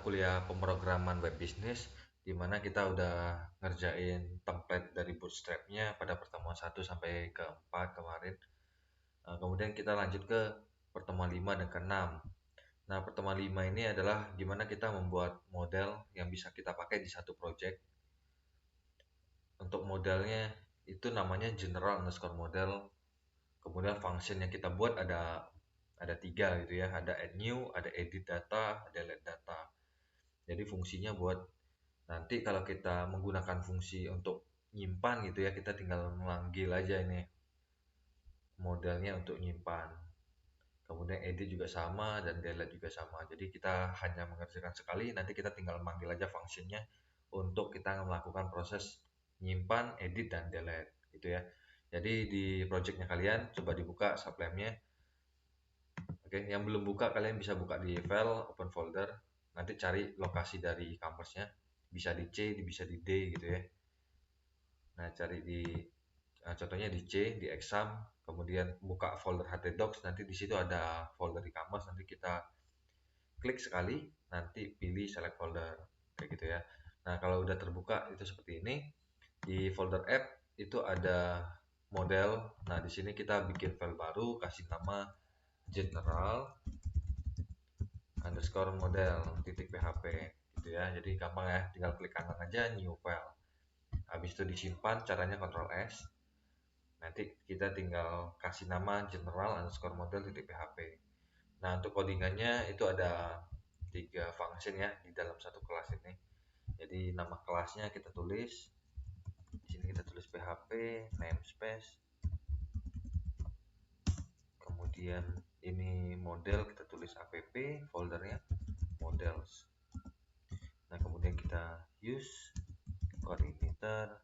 kuliah pemrograman web business, di mana kita udah ngerjain template dari Bootstrap-nya pada pertemuan 1 sampai ke 4 kemarin. Kemudian kita lanjut ke pertemuan 5 dan ke 6. Nah, pertemuan 5 ini adalah gimana kita membuat model yang bisa kita pakai di satu project. Untuk modelnya itu namanya general underscore model. Kemudian function yang kita buat ada 3 gitu ya, ada add new, ada edit data, ada delete data. Jadi fungsinya buat nanti kalau kita menggunakan fungsi untuk nyimpan gitu ya, kita tinggal memanggil aja ini modelnya untuk nyimpan. Kemudian edit juga sama dan delete juga sama. Jadi kita hanya mengerjakan sekali, nanti kita tinggal manggil aja fungsinya untuk kita melakukan proses nyimpan, edit dan delete gitu ya. Jadi di projectnya kalian coba dibuka sublamnya. Oke, yang belum buka kalian bisa buka di file, open folder, nanti cari lokasi dari kampersnya, bisa di C, bisa di D gitu ya. Nah, cari di contohnya di C, di exam, kemudian buka folder htdocs, nanti di situ ada folder di kampus, nanti kita klik sekali, nanti pilih select folder kayak gitu ya. Nah, kalau udah terbuka itu seperti ini. Di folder app itu ada model. Nah, di sini kita bikin file baru, kasih nama general underscore model .php gitu ya. Jadi gampang ya, tinggal klik kanan aja new file. Habis itu disimpan, caranya Ctrl S. Nanti kita tinggal kasih nama general underscore model .php. Nah, untuk codingannya itu ada 3 function ya di dalam satu kelas ini. Jadi nama kelasnya kita tulis di sini, kita tulis php namespace, kemudian ini model kita tulis app, foldernya models. Nah, kemudian kita use coordinator,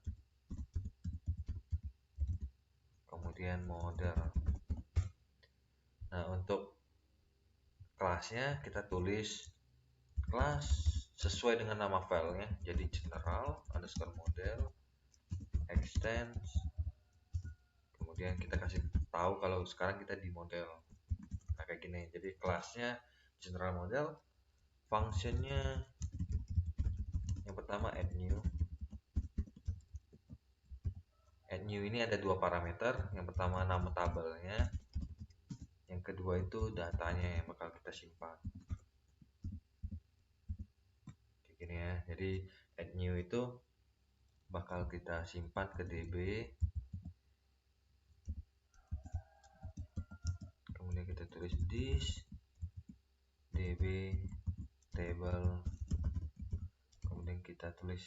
kemudian model. Nah, untuk kelasnya kita tulis kelas sesuai dengan nama filenya, jadi general underscore model extends, kemudian kita kasih tahu kalau sekarang kita di model. Nah, kayak gini. Jadi kelasnya general model, functionnya yang pertama add new. Add new ini ada 2 parameter, yang pertama nama tabelnya, yang kedua itu datanya yang bakal kita simpan kayak gini ya. Jadi add new itu bakal kita simpan ke DB, kemudian kita tulis this DB table, kemudian kita tulis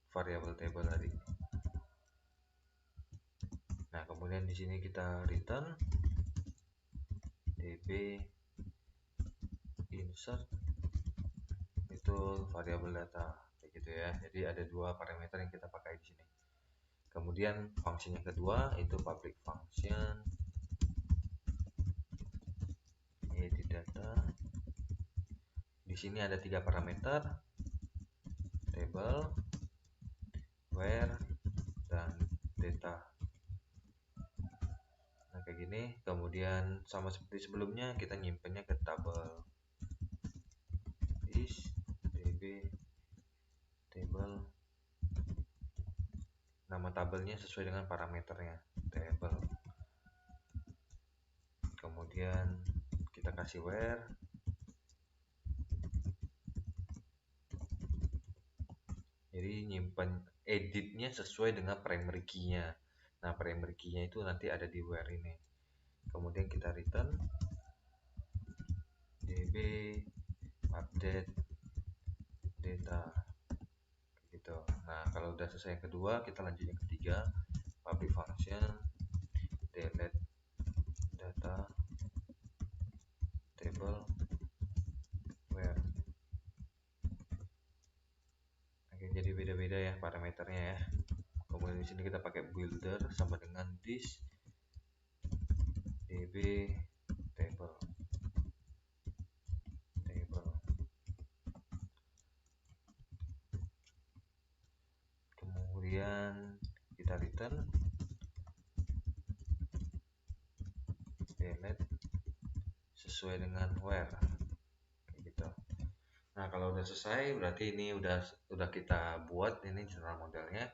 variabel table tadi. Nah, kemudian di sini kita return DB insert itu variabel data kayak gitu ya. Jadi ada 2 parameter yang kita pakai di sini. Kemudian function yang kedua itu public function edit data. Di sini ada 3 parameter, table, where, dan data. Nah, kayak gini. Kemudian sama seperti sebelumnya, kita nyimpennya ke tabel is db table, nama tabelnya sesuai dengan parameternya table, kemudian kita kasih where, jadi nyimpen editnya sesuai dengan primary key-nya. Nah, primary key-nya itu nanti ada di where ini. Kemudian kita return db update data gitu. Nah, kalau udah selesai yang kedua, kita lanjut yang ketiga, public function delete data table where. Oke, jadi beda-beda ya parameternya ya. Kemudian di sini kita pakai builder sama dengan this db table. Kemudian kita return delete sesuai dengan where kayak gitu. Nah, kalau udah selesai berarti ini udah kita buat ini general modelnya.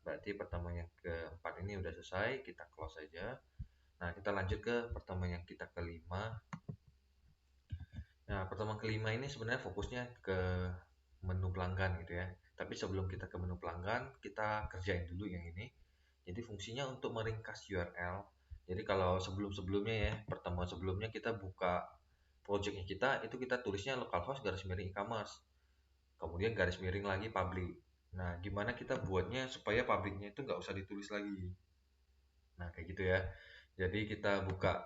Berarti pertemuan yang keempat ini udah selesai, kita close aja. Nah, kita lanjut ke pertemuan yang kita kelima. Nah, pertemuan kelima ini sebenarnya fokusnya ke menu pelanggan gitu ya. Tapi sebelum kita ke menu pelanggan, kita kerjain dulu yang ini. Jadi fungsinya untuk meringkas URL. Jadi kalau sebelum-sebelumnya ya, pertemuan sebelumnya kita buka projectnya kita, itu kita tulisnya localhost garis miring e-commerce. Kemudian garis miring lagi public. Nah, gimana kita buatnya supaya publiknya itu nggak usah ditulis lagi. Nah, kayak gitu ya. Jadi kita buka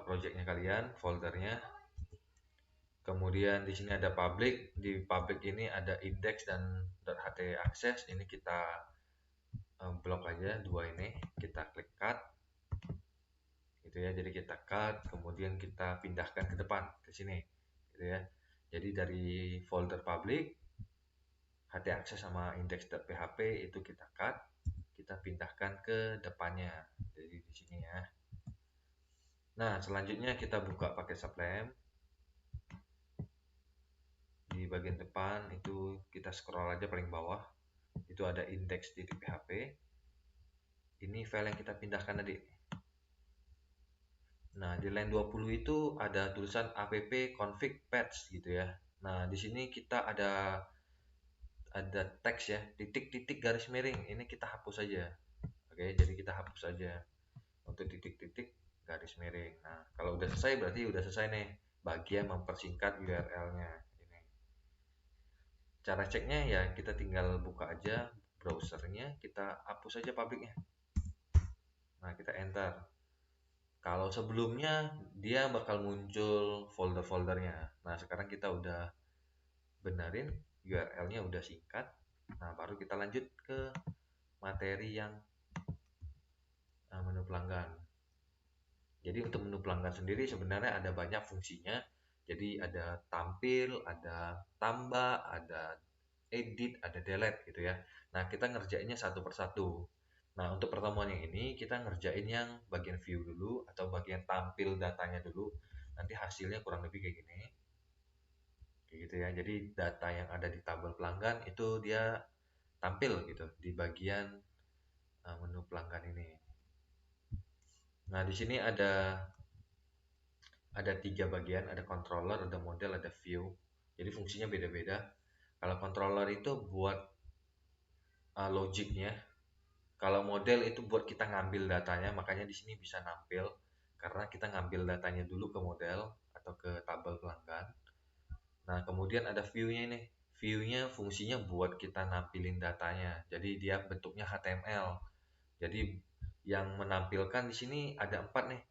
projectnya kalian, foldernya. Kemudian di sini ada public, di public ini ada index dan .ht_access. Ini kita blok aja dua ini, kita klik cut gitu ya. Jadi kita cut, kemudian kita pindahkan ke depan ke sini gitu ya. Jadi dari folder public ht_access sama index.php itu kita cut, kita pindahkan ke depannya. Jadi di sini ya. Nah, selanjutnya kita buka pakai sublime. Di bagian depan itu kita scroll aja paling bawah. Itu ada index.php. Ini file yang kita pindahkan tadi. Nah, di line 20 itu ada tulisan app config patch gitu ya. Nah, di sini kita ada teks ya, titik-titik garis miring. Ini kita hapus saja. Oke, jadi kita hapus saja untuk titik-titik garis miring. Nah, kalau udah selesai berarti udah selesai nih bagian mempersingkat URL-nya. Ini. Cara ceknya ya kita tinggal buka aja browsernya, kita hapus aja publiknya. Nah, kita enter. Kalau sebelumnya dia bakal muncul folder-foldernya. Nah, sekarang kita udah benerin URL-nya udah singkat. Nah, baru kita lanjut ke materi yang menu pelanggan. Jadi untuk menu pelanggan sendiri sebenarnya ada banyak fungsinya. Jadi ada tampil, ada tambah, ada edit, ada delete gitu ya. Nah, kita ngerjainnya satu persatu. Nah, untuk pertemuan yang ini kita ngerjain yang bagian view dulu atau bagian tampil datanya dulu. Nanti hasilnya kurang lebih kayak gini. Kayak gitu ya. Jadi data yang ada di tabel pelanggan itu dia tampil gitu di bagian menu pelanggan ini. Nah, di sini ada tiga bagian, ada controller, ada model, ada view. Jadi fungsinya beda-beda. Kalau controller itu buat logiknya. Kalau model itu buat kita ngambil datanya, makanya di sini bisa nampil karena kita ngambil datanya dulu ke model atau ke tabel pelanggan. Nah, kemudian ada view-nya ini. View-nya fungsinya buat kita nampilin datanya. Jadi dia bentuknya HTML. Jadi yang menampilkan di sini ada 4 nih.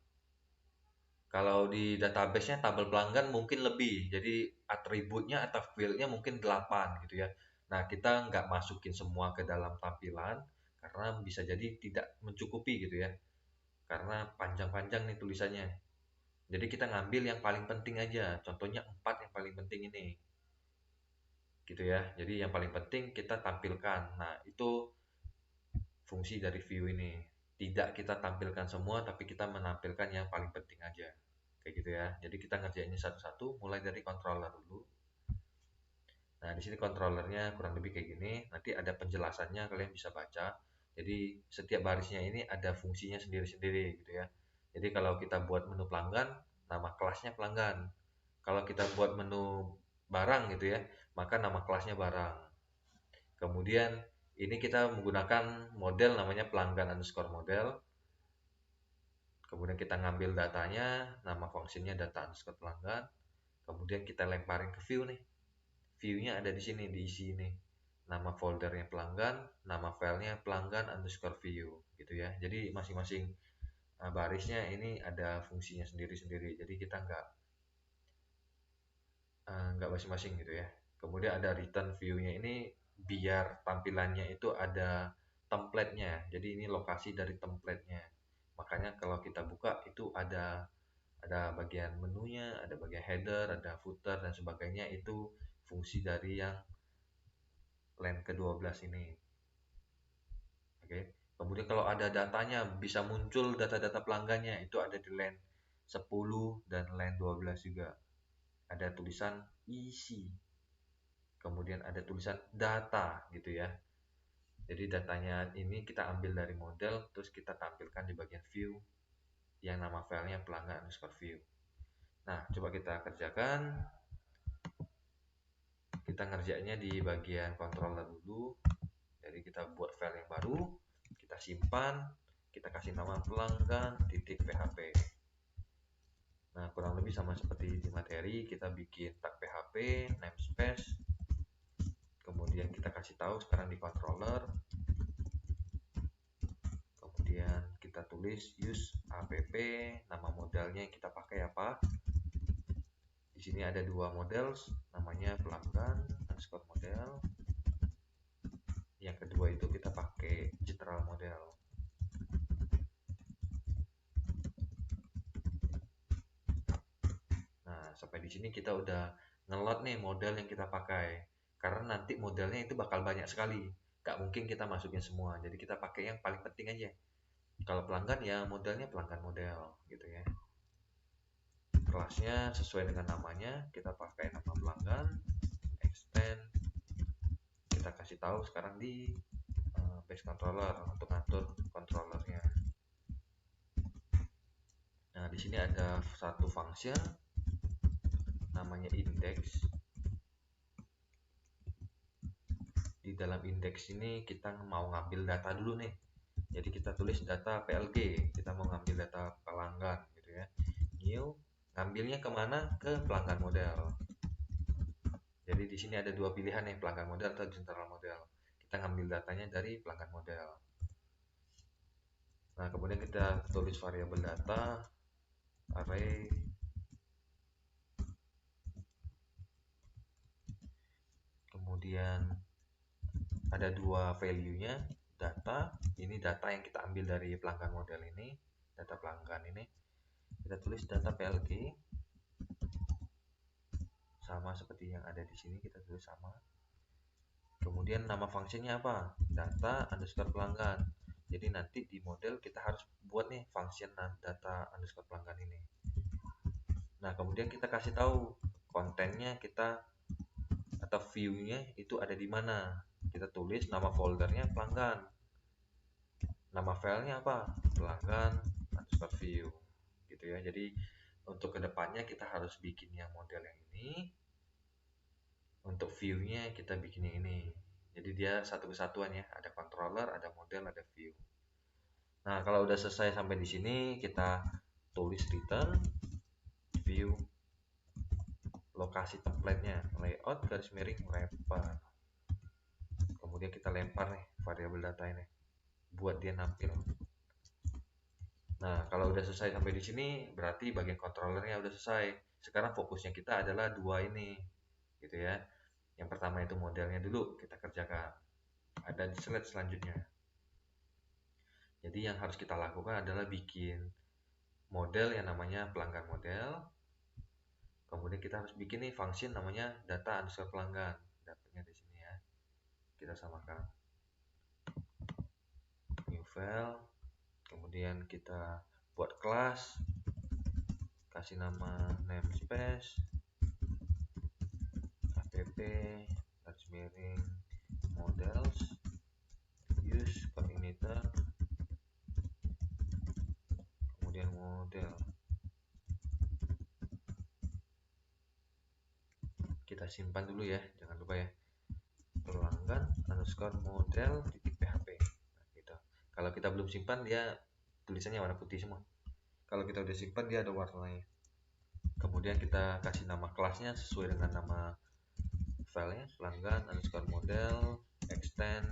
Kalau di database-nya tabel pelanggan mungkin lebih. Jadi atributnya atau field-nya mungkin 8 gitu ya. Nah, kita nggak masukin semua ke dalam tampilan karena bisa jadi tidak mencukupi gitu ya. Karena panjang-panjang nih tulisannya. Jadi kita ngambil yang paling penting aja. Contohnya 4 yang paling penting ini. Gitu ya. Jadi yang paling penting kita tampilkan. Nah, itu fungsi dari view ini. Tidak kita tampilkan semua, tapi kita menampilkan yang paling penting aja. Kayak gitu ya. Jadi kita ngerjainnya satu-satu, mulai dari controller dulu. Nah, di sini controllernya kurang lebih kayak gini. Nanti ada penjelasannya, kalian bisa baca. Jadi setiap barisnya ini ada fungsinya sendiri-sendiri gitu ya. Jadi kalau kita buat menu pelanggan, nama kelasnya pelanggan. Kalau kita buat menu barang gitu ya, maka nama kelasnya barang. Kemudian ini kita menggunakan model namanya pelanggan underscore model. Kemudian kita ngambil datanya, nama fungsinya data underscore pelanggan. Kemudian kita lemparin ke view nih. View-nya ada di sini, diisi ini. Nama foldernya pelanggan, nama filenya pelanggan underscore view gitu ya. Jadi masing-masing barisnya ini ada fungsinya sendiri-sendiri. Jadi kita nggak masing-masing gitu ya. Kemudian ada return view-nya ini biar tampilannya itu ada template-nya. Jadi ini lokasi dari template-nya. Makanya kalau kita buka itu ada bagian menunya, ada bagian header, ada footer dan sebagainya, itu fungsi dari yang line ke-12 ini. Oke. Kemudian kalau ada datanya bisa muncul data-data pelanggannya, itu ada di line 10 dan line 12 juga. ada tulisan isi, kemudian ada tulisan data gitu ya. Jadi datanya ini kita ambil dari model, terus kita tampilkan di bagian view yang nama filenya pelanggan underscore view. Nah, coba kita kerjakan. Kita ngerjainnya di bagian controller dulu. Jadi kita buat file yang baru, kita simpan, kita kasih nama pelanggan.php. Nah, kurang lebih sama seperti di materi, kita bikin tag PHP, namespace, kemudian kita kasih tahu sekarang di controller, kemudian kita tulis use app, nama modelnya yang kita pakai apa. Di sini ada dua model, namanya pelanggan underscore model. Yang kedua itu kita pakai general model. Nah, sampai di sini kita udah ngelot nih model yang kita pakai. Karena nanti modelnya itu bakal banyak sekali. Gak mungkin kita masukin semua. Jadi kita pakai yang paling penting aja. Kalau pelanggan ya modelnya pelanggan model gitu ya. Kelasnya sesuai dengan namanya, kita pakai nama pelanggan, extend. Kita kasih tahu sekarang di base controller untuk ngatur controllernya. Nah, di sini ada satu function namanya index. Di dalam index ini kita mau ngambil data dulu nih. Jadi kita tulis data PLG, kita mau ngambil data pelanggan gitu ya. New, ngambilnya kemana? Ke pelanggan model. Jadi di sini ada dua pilihan nih, pelanggan model atau general model. Kita ngambil datanya dari pelanggan model. Nah, kemudian kita tulis variabel data array. Kemudian ada dua value-nya, data. Ini data yang kita ambil dari pelanggan model ini, data pelanggan ini. Kita tulis data PLG sama seperti yang ada di sini, kita tulis sama. Kemudian nama fungsinya apa? Data underscore pelanggan. Jadi nanti di model kita harus buat nih function data underscore pelanggan ini. Nah, kemudian kita kasih tahu kontennya kita atau view-nya itu ada di mana. Kita tulis nama foldernya pelanggan. Nama filenya apa? Pelanggan underscore view. Gitu ya. Jadi untuk kedepannya kita harus bikin yang model yang ini. Untuk view-nya kita bikin yang ini. Jadi dia satu kesatuan ya. Ada controller, ada model, ada view. Nah, kalau udah selesai sampai di sini, kita tulis return view lokasi template-nya, layout garis miring wrapper. Kemudian kita lempar nih variabel data ini buat dia nampil. Nah, kalau udah selesai sampai di sini, berarti bagian controllernya udah selesai. Sekarang fokusnya kita adalah dua ini, gitu ya. Yang pertama itu modelnya dulu kita kerjakan. Ada di slide selanjutnya. Jadi yang harus kita lakukan adalah bikin model yang namanya pelanggan model. Kemudian kita harus bikin nih function namanya data underscore pelanggan. Datanya di sini ya. Kita samakan. New file. Kemudian kita buat kelas. Kasih nama namespace. app garis miring models. Use coordinator. Kemudian model. Kita simpan dulu ya, jangan lupa ya. Pelanggan underscore model titik php. Nah, gitu. Kalau kita belum simpan dia tulisannya warna putih semua. Kalau kita udah simpan dia ada warnanya. Kemudian kita kasih nama kelasnya sesuai dengan nama filenya, pelanggan underscore model extend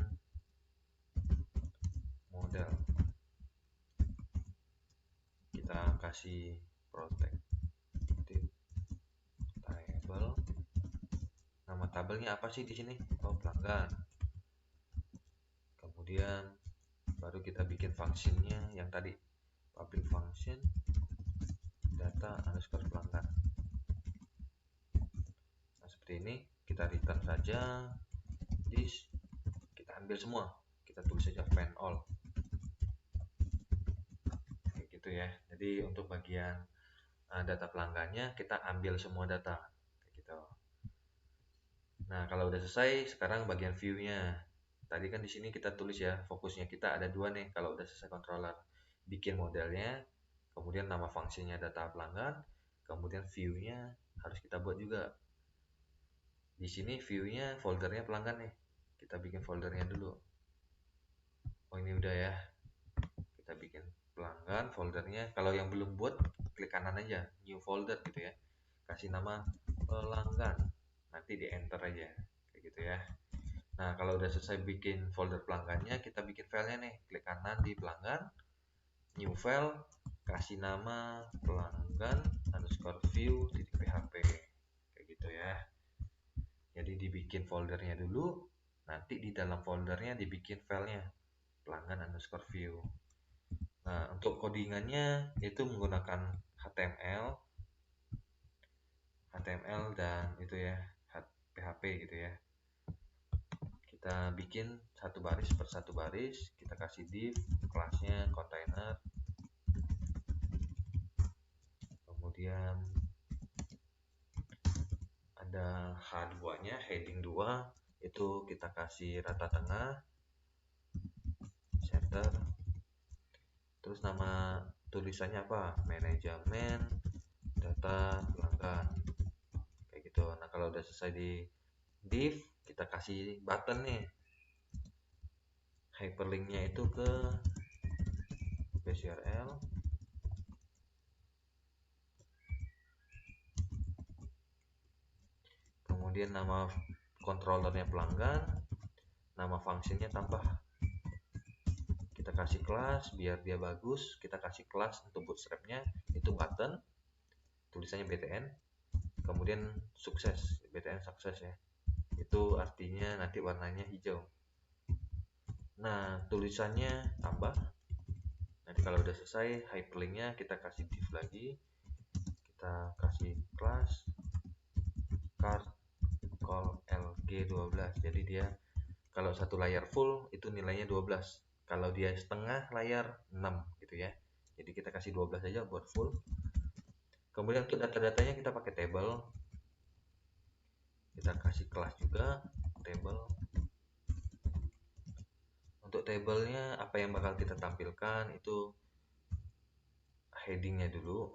model. Kita kasih protected table. Nama tabelnya apa sih di sini? Oh, pelanggan. Kemudian baru kita bikin functionnya yang tadi, public function data underscore pelanggan. Nah, seperti ini kita return saja this, kita ambil semua, kita tulis saja find all kayak gitu ya. Jadi untuk bagian data pelanggannya kita ambil semua data. Nah, kalau udah selesai, sekarang bagian view-nya. Tadi kan di sini kita tulis ya, fokusnya kita ada dua nih. Kalau udah selesai controller, bikin modelnya, kemudian nama fungsinya data pelanggan, kemudian view-nya harus kita buat juga. Di sini view-nya foldernya pelanggan nih. Kita bikin foldernya dulu. Oh, ini udah ya. Kita bikin pelanggan foldernya. Kalau yang belum buat, klik kanan aja, new folder gitu ya. Kasih nama pelanggan. Nanti di enter aja. Kayak gitu ya. Nah, kalau udah selesai bikin folder pelanggannya, kita bikin filenya nih. Klik kanan di pelanggan, new file, kasih nama pelanggan underscore view titik php. Kayak gitu ya. Jadi dibikin foldernya dulu, nanti di dalam foldernya dibikin filenya pelanggan underscore view. Nah, untuk codingannya itu menggunakan HTML dan itu ya, PHP gitu ya. Kita bikin satu baris per satu baris, kita kasih div, kelasnya container, kemudian ada H2 nya, heading 2 itu kita kasih rata tengah, center, terus nama tulisannya apa, manajemen data pelanggan, kayak gitu. Nah, kalau udah selesai di div, kita kasih button nih, hyperlinknya itu ke base URL, kemudian nama controllernya pelanggan, nama fungsinya tambah, kita kasih kelas biar dia bagus, kita kasih kelas untuk bootstrapnya itu button, tulisannya btn, kemudian sukses, btn sukses ya, itu artinya nanti warnanya hijau. Nah, tulisannya tambah. Nanti kalau udah selesai hyperlinknya kita kasih div lagi, kita kasih kelas card call lg12, jadi dia kalau satu layar full itu nilainya 12, kalau dia setengah layar 6 gitu ya. Jadi kita kasih 12 aja buat full. Kemudian untuk data-datanya kita pakai table, kita kasih kelas juga table. Untuk tabelnya apa yang bakal kita tampilkan itu headingnya dulu.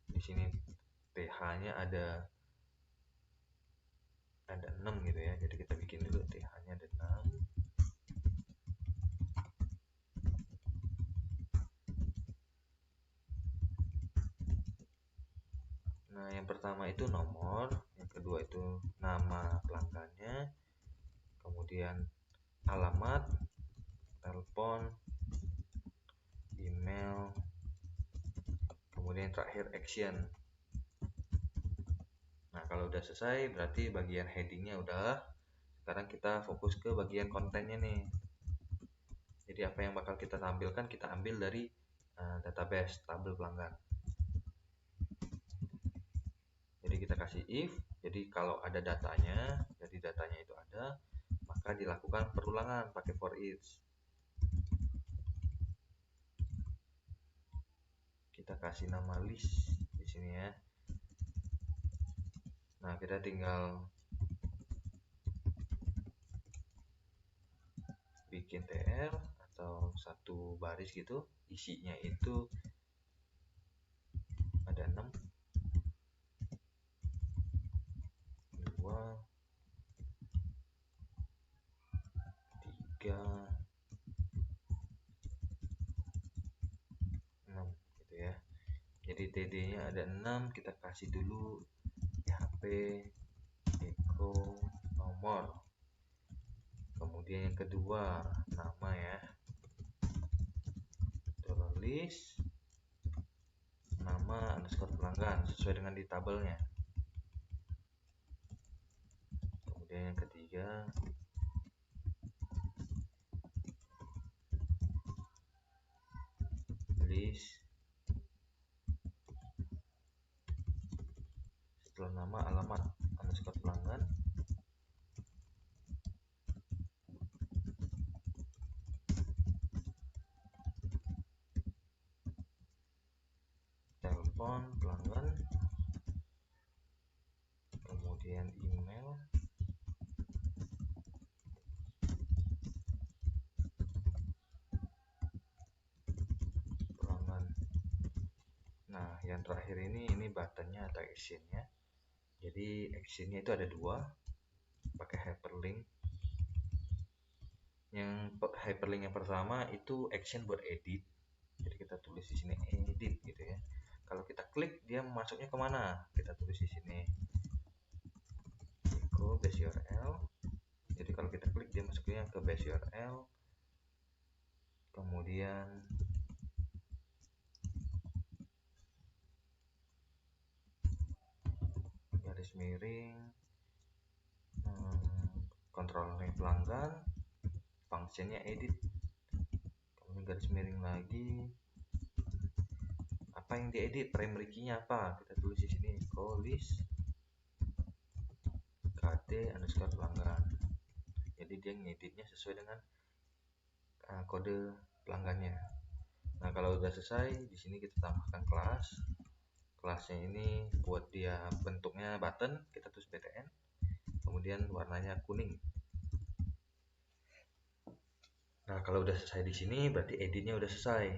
Di sini th-nya ada 6 gitu ya, jadi kita bikin dulu th-nya ada 6. Nah, yang pertama itu nomor, yang kedua itu nama pelanggannya, kemudian alamat, telepon, email, kemudian terakhir action. Nah, kalau udah selesai berarti bagian headingnya udah. Sekarang kita fokus ke bagian kontennya nih. Jadi apa yang bakal kita tampilkan, kita ambil dari database tabel pelanggan. Jadi kita kasih if, jadi kalau ada datanya, jadi datanya itu ada, maka dilakukan perulangan pakai for each. Kita kasih nama list di sini ya. Nah, kita tinggal bikin tr atau satu baris gitu, isinya itu ada 6, 2, 3, 6 gitu ya. Jadi td nya ada 6, kita kasih dulu php echo nomor, kemudian yang kedua nama ya, list nama underscore pelanggan sesuai dengan di tabelnya. Kemudian yang ketiga list, setelah nama alamat underscore pelanggan, telepon pelanggan, kemudian Nah, yang terakhir ini buttonnya atau actionnya. Jadi actionnya itu ada dua, pakai hyperlink. Yang hyperlink yang pertama itu action buat edit. Jadi kita tulis di sini edit gitu ya. Kalau kita klik dia masuknya kemana? Kita tulis di sini go base URL. Jadi kalau kita klik dia masuknya ke base URL. Kemudian garis miring, kontrolnya pelanggan, functionnya edit, kemudian garis miring lagi, apa yang diedit, primary key-nya apa, kita tulis di sini list kd underscore pelanggan. Jadi dia ngeditnya sesuai dengan kode pelanggannya. Nah, kalau udah selesai, di sini kita tambahkan kelas. Kelasnya ini buat dia bentuknya button, kita tulis btn. Kemudian warnanya kuning. Nah, kalau udah selesai di sini berarti editnya udah selesai.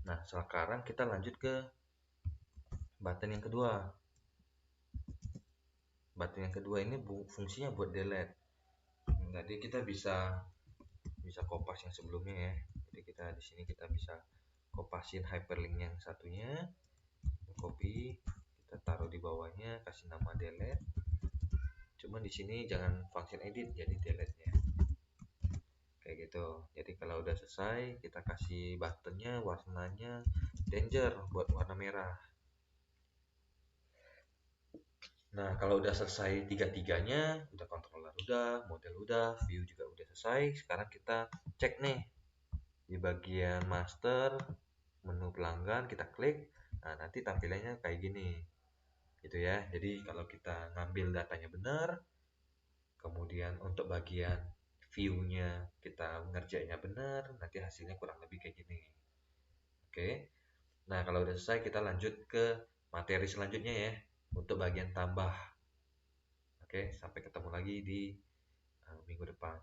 Nah, sekarang kita lanjut ke button yang kedua. Button yang kedua ini fungsinya buat delete. Jadi kita bisa kopas yang sebelumnya ya. Jadi kita di sini kita bisa kopasin hyperlink yang satunya, copy, kita taruh di bawahnya, kasih nama delete. Cuma di sini jangan function edit, jadi delete nya. Kayak gitu. Jadi kalau udah selesai, kita kasih buttonnya warnanya danger buat warna merah. Nah, kalau udah selesai tiga-tiganya, udah controller udah, model udah, view juga udah selesai. Sekarang kita cek nih di bagian master, menu pelanggan, kita klik. Nah, nanti tampilannya kayak gini. Gitu ya. Jadi kalau kita ngambil datanya benar, kemudian untuk bagian view-nya kita ngerjainnya benar, nanti hasilnya kurang lebih kayak gini. Oke. Nah, kalau udah selesai kita lanjut ke materi selanjutnya ya, untuk bagian tambah. Oke, sampai ketemu lagi di minggu depan.